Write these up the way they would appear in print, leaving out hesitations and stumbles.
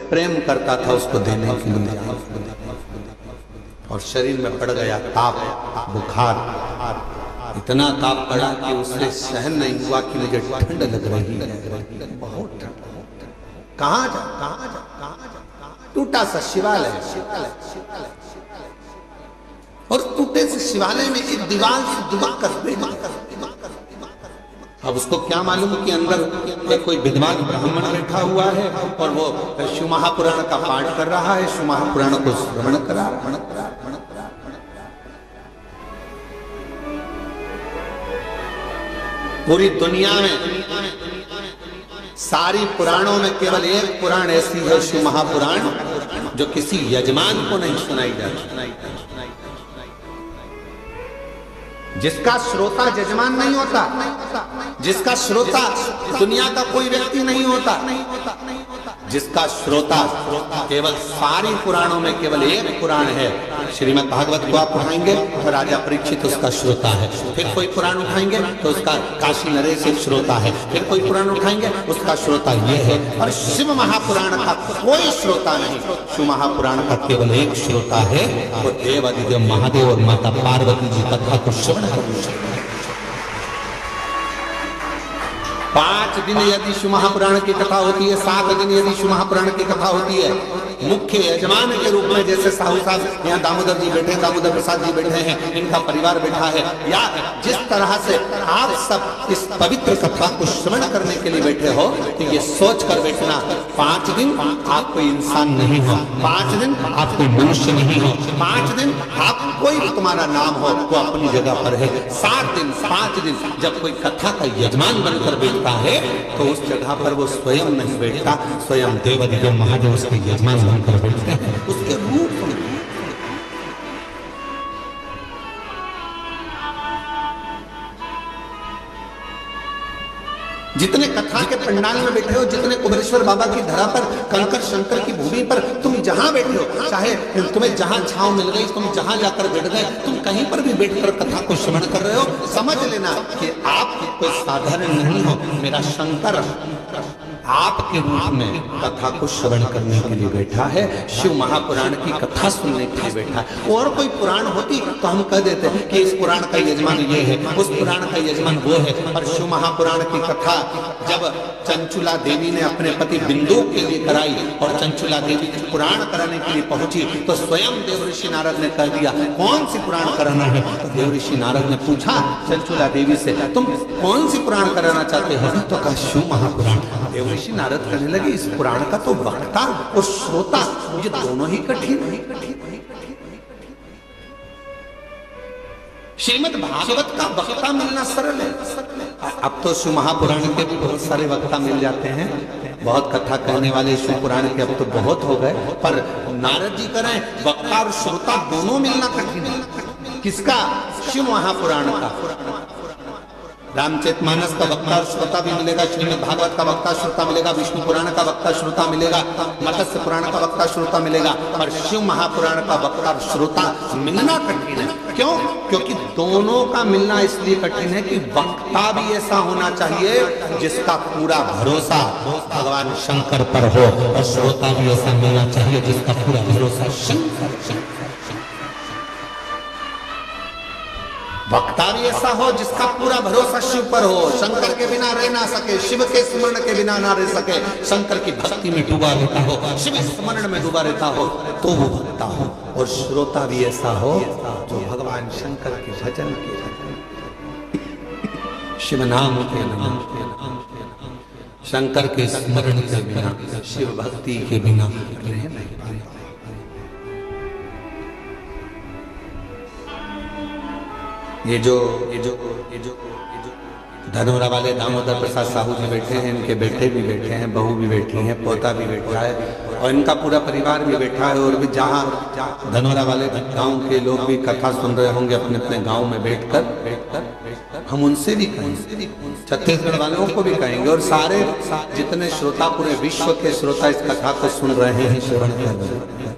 प्रेम करता था उसको देने के लिए, और शरीर में पड़ गया ताप, बुखार, इतना ताप पड़ा कि उसे सहन नहीं हुआ कि मुझे ठंड लग रही है, बहुत ठंड। कहाँ जा, टूटा सा शिवालय, और टूटे से शिवालय में एक दीवार से दुबक कर बैठा। अब उसको क्या मालूम कि अंदर एक कोई विद्वान ब्राह्मण बैठा हुआ है और वो शिव महापुराण का पाठ कर रहा है, शिव महापुराण को श्रवण करा रहा है। पूरी दुनिया में सारी पुराणों में केवल एक पुराण ऐसी है, शिव महापुराण, जो किसी यजमान को नहीं सुनाई जाती, जिसका श्रोता यजमान नहीं होता, जिसका श्रोता दुनिया का कोई व्यक्ति नहीं होता, जिसका श्रोता केवल सारी पुराणों में केवल एक पुराण है। श्रीमद् भागवत को आप उठाएंगे तो राजा परीक्षित उसका श्रोता है, फिर कोई पुराण उठाएंगे तो उसका काशी नरेश एक श्रोता है, फिर कोई पुराण उठाएंगे उसका श्रोता ये है, और शिव महापुराण का कोई श्रोता नहीं। शिव महापुराण का केवल एक श्रोता है, वो देवादिदेव महादेव और माता पार्वती जी कथा को श्रवण करते हैं। 5 दिन यदि शिव महापुराण की कथा होती है, 7 दिन यदि शिव महापुराण की कथा होती है, मुख्य यजमान के रूप में जैसे साहू साहब यहाँ दामोदर जी बैठे हैं, दामोदर प्रसाद जी बैठे हैं, इनका परिवार बैठा है, या जिस तरह से आप सब इस पवित्र कथा को श्रवण करने के लिए बैठे हो, तो ये सोच कर बैठना 5 दिन आप कोई इंसान नहीं हो, 5 दिन आप कोई मनुष्य नहीं हो, 5 दिन आप कोई भी तुम्हारा नाम हो वो अपनी जगह पर है। 7 दिन 5 दिन जब कोई कथा का यजमान बनकर बैठता है तो उस जगह पर वो स्वयं नहीं बैठता, स्वयं देवादिदेव महादेव उसके यजमान बनकर बैठते हैं, उसके रूप में। जितने कथा के पंडाल में बैठे हो, जितने कुबेरेश्वर बाबा की धरा पर, कंकर शंकर की भूमि पर तुम जहां बैठे हो, चाहे तुम्हें जहां छांव मिल गई, तुम जहां जाकर बैठ गए, तुम कहीं पर भी बैठकर कथा को श्रवण कर रहे हो, समझ लेना कि आप कोई साधारण नहीं हो। मेरा शंकर आपके रूप में कथा को श्रवण करने के लिए बैठा है, शिव महापुराण की कथा सुनने के लिए बैठा है। और कोई पुराण होती तो हम कह देते कि इस पुराण का यजमान ये है, उस पुराण का यजमान वो है, और शिव महापुराण की कथा जब चंचुला देवी ने अपने पति बिंदु के लिए कराई और चंचुला देवी पुराण कराने के लिए पहुंची तो स्वयं देवऋषि नारद ने कह दिया कौन सी पुराण कराना है। तो देवऋषि नारद ने पूछा चंचुला देवी से, तुम कौन सी पुराण कराना चाहते हो? तो कहा शिव महापुराण। देवऋषि नारद कहने लगे इस पुराण का तो वक्ता और श्रोता ये दोनों ही कठिन है। श्रीमद् भागवत का वक्ता मिलना सरल है। अब तो शिव महापुराण के भी बहुत सारे वक्ता मिल जाते हैं, बहुत कथा कहने वाले शिव पुराण के अब तो बहुत हो गए, पर नारद जी कह रहे हैं वक्ता और श्रोता दोनों मिलना कठिन है। किसका? शिव महापुराण का। रामचरितमानस का वक्ता और श्रोता भी मिलेगा, श्रीमद् भागवत का वक्ता श्रोता मिलेगा, विष्णु पुराण का वक्ता श्रोता मिलेगा, मत्स्य पुराण का वक्ता श्रोता मिलेगा, और शिव महापुराण का वक्ता और श्रोता मिलना कठिन है। क्यों? क्योंकि दोनों का मिलना इसलिए कठिन है कि वक्ता भी ऐसा होना चाहिए जिसका पूरा भरोसा भगवान शंकर पर हो, और श्रोता भी ऐसा मिलना चाहिए जिसका पूरा भरोसा शंकर। वक्ता भी ऐसा हो जिसका पूरा भरोसा शिव पर हो, शंकर के बिना रह ना सके, शिव के स्मरण के बिना ना रह सके, शंकर की भक्ति में डूबा रहता हो, शिव स्मरण में डूबा रहता हो, तो वो भक्ता हो। और श्रोता भी ऐसा हो जो भगवान शंकर के भजन के, शिव नाम के बिना, शंकर के स्मरण के बिना, शिव भक्ति के बिना रह नहीं पाए। ये जो धनोरा वाले दामोदर प्रसाद साहू जी बैठे हैं, इनके बेटे भी बैठे हैं, बहू भी बैठी हैं, पोता भी बैठा है, और इनका पूरा परिवार भी बैठा है। और भी जहाँ धनोरा वाले गांव के लोग भी कथा सुन रहे होंगे अपने अपने गांव में बैठकर, हम उनसे भी कहेंगे, छत्तीसगढ़ वालों को भी कहेंगे, और सारे जितने श्रोता पूरे विश्व के श्रोता इस कथा को सुन रहे हैं, श्रवण कर रहे हैं,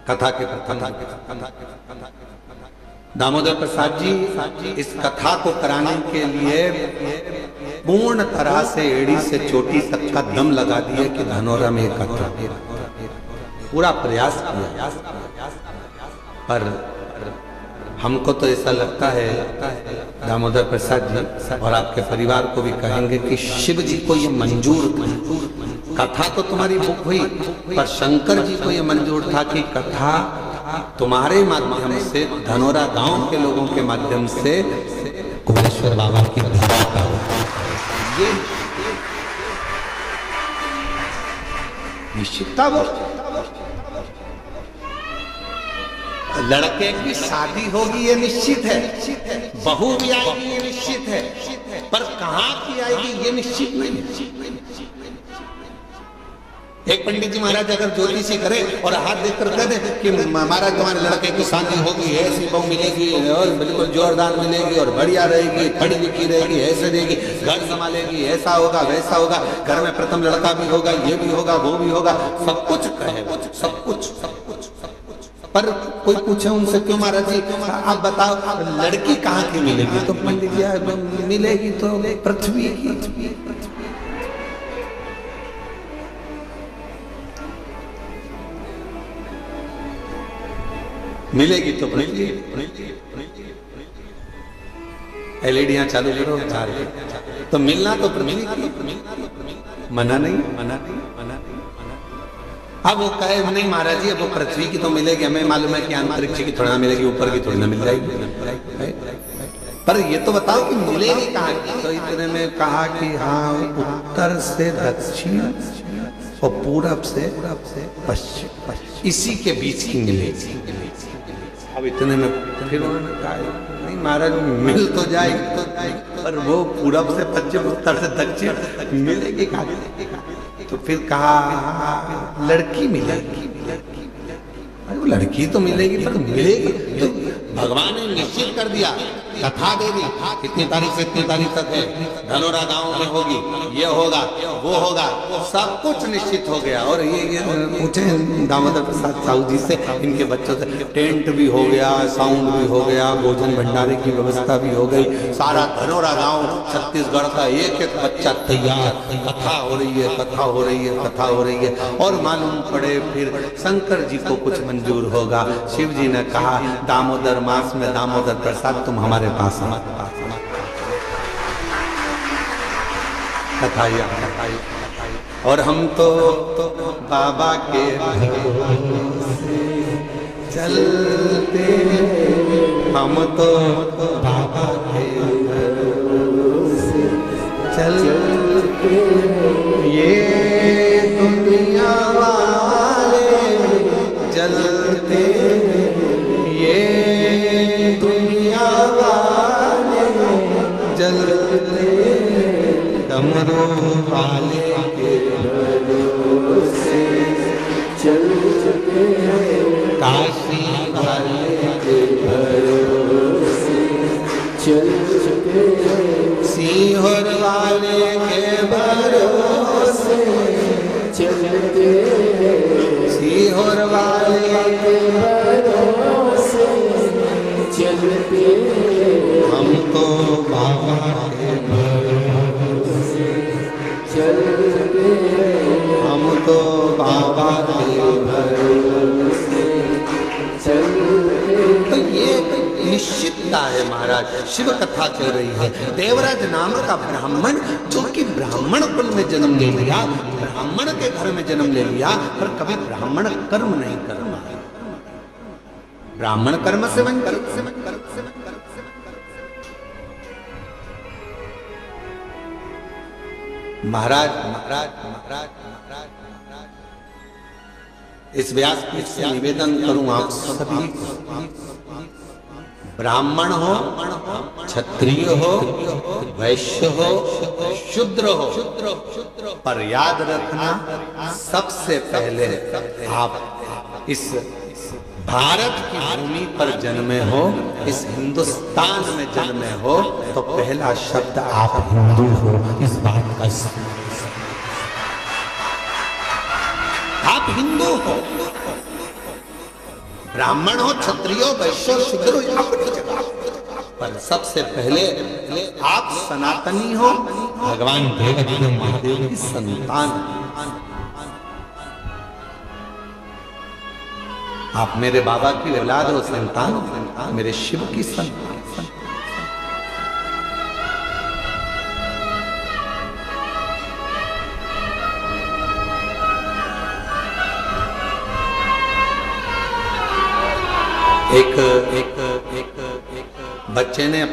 कथा के दामोदर प्रसाद जी इस कथा को कराने के लिए पूर्ण तरह से एड़ी से चोटी तक का दम लगा दिए कि धनौरा में कथा, पूरा प्रयास किया। पर हमको तो ऐसा लगता है दामोदर प्रसाद जी और आपके परिवार को भी कहेंगे कि शिव जी को ये मंजूर था। कथा तो तुम्हारी बुक हुई, पर शंकर जी को ये मंजूर था कि कथा तुम्हारे माध्यम से, धनौरा गांव के लोगों के माध्यम से कुबेरेश्वर बाबा की धरा का हो। ये निश्चितता वो लड़के की शादी होगी ये निश्चित है, बहू भी आएगी ये निश्चित है, पर कहां की आएगी ये निश्चित नहीं है। एक पंडित जी महाराज अगर ज्योतिषी करे और हाथ देखकर कह दे कि महाराज तुम्हारे लड़के की शादी होगी, ऐसी बहू मिलेगी और बिल्कुल जोरदार मिलेगी और बढ़िया रहेगी, पढ़ी लिखी रहेगी, ऐसे रहेगी, घर संभालेगी, ऐसा होगा वैसा होगा, घर में प्रथम लड़का भी होगा, ये भी होगा वो भी होगा, सब कुछ कहे, सब कुछ। पर कोई पूछे उनसे क्यों महाराज जी आप बताओ लड़की कहाँ की मिलेगी? तो पंडित जी मिलेगी तो पृथ्वी की। मिलेगी तो पृथ्वी। एलईडियां चालू करो, तो मिलना तो पृथ्वी की, मना नहीं। अब वो कहे नहीं महाराज जी अब वो पृथ्वी की तो मिलेगी, हमें मालूम है कि अंतरिक्ष की थोड़ी ना मिलेगी, ऊपर की थोड़ी ना मिल जाएगी। पर ये तो बताओ कि मिलेगी कहाँ की? तो इतने में कहा कि हाँ उत्तर से दक्षिण और पूरब से पश्चिम, इसी के बीच की मिलेगी। अब इतने में फिर उन्होंने कहा नहीं महाराज मिल तो जाएगी, पर वो पूरब से पश्चिम उत्तर से दक्षिण मिलेगी कहाँ? तो फिर कहा लड़की मिलेगी। वो लड़की तो मिलेगी पर मिलेगी तो भगवान ने निश्चित कर दिया, कथा दे दी इतनी तारीख से इतनी तारीख तक है, धनौरा गांव में होगी, ये होगा वो होगा, सब कुछ निश्चित हो गया। और ये पूछे दामोदर प्रसाद साहू जी से, इनके बच्चों से, टेंट भी हो गया, साउंड भी हो गया, भोजन भंडारे की व्यवस्था भी हो गई, सारा धनौरा गांव छत्तीसगढ़ का एक एक बच्चा तैयार, कथा हो रही है, कथा हो रही है, कथा हो रही है। और मालूम पड़े फिर शंकर जी को कुछ मंजूर होगा। शिव जी ने कहा दामोदर मास में दामोदर प्रसाद तुम हमारे पास कथाया। और हम तो बाबा के भरोसे चलते, हम तो बाबा के भरोसे चलते, ये दुनिया वाले जलते, ये दुनिया वाले जलते, डमरू वाले के भरोसे चलते, काशी वाले के भरोसे चलते, सीहोर वाले के भरोसे चलते, सीहोर वाले के भरोसे चलते, हम तो बाबा के भरोसे चलते, हम तो बाबा के भरोसे चलते। तो ये निश्चितता है महाराज। शिव कथा चल रही है। देवराज नाम का ब्राह्मण, जो कि ब्राह्मण कुल में जन्म ले लिया, ब्राह्मण के घर में जन्म ले लिया, पर कभी ब्राह्मण कर्म नहीं करना, ब्राह्मण कर्म से वंचित। महाराज महाराज महाराज महाराज इस व्यासपीठ से निवेदन करूं आप सभी, ब्राह्मण हो, क्षत्रिय हो, वैश्य हो, शूद्र हो, पर याद रखना सबसे पहले आप इस भारत की भूमि पर जन्मे हो, इस हिंदुस्तान में जन्मे हो, तो पहला शब्द आप हिंदू हो, इस बात का आप हिंदू हो। ब्राह्मण हो, क्षत्रिय हो, वैश्य हो, शूद्र हो, अपनी जगह पर सबसे पहले आप सनातनी हो, भगवान देवदेव महादेव की संतान हैं। आप मेरे बाबा की औलाद हो, संतान हो, मेरे शिव की संतान। एक बच्चे ने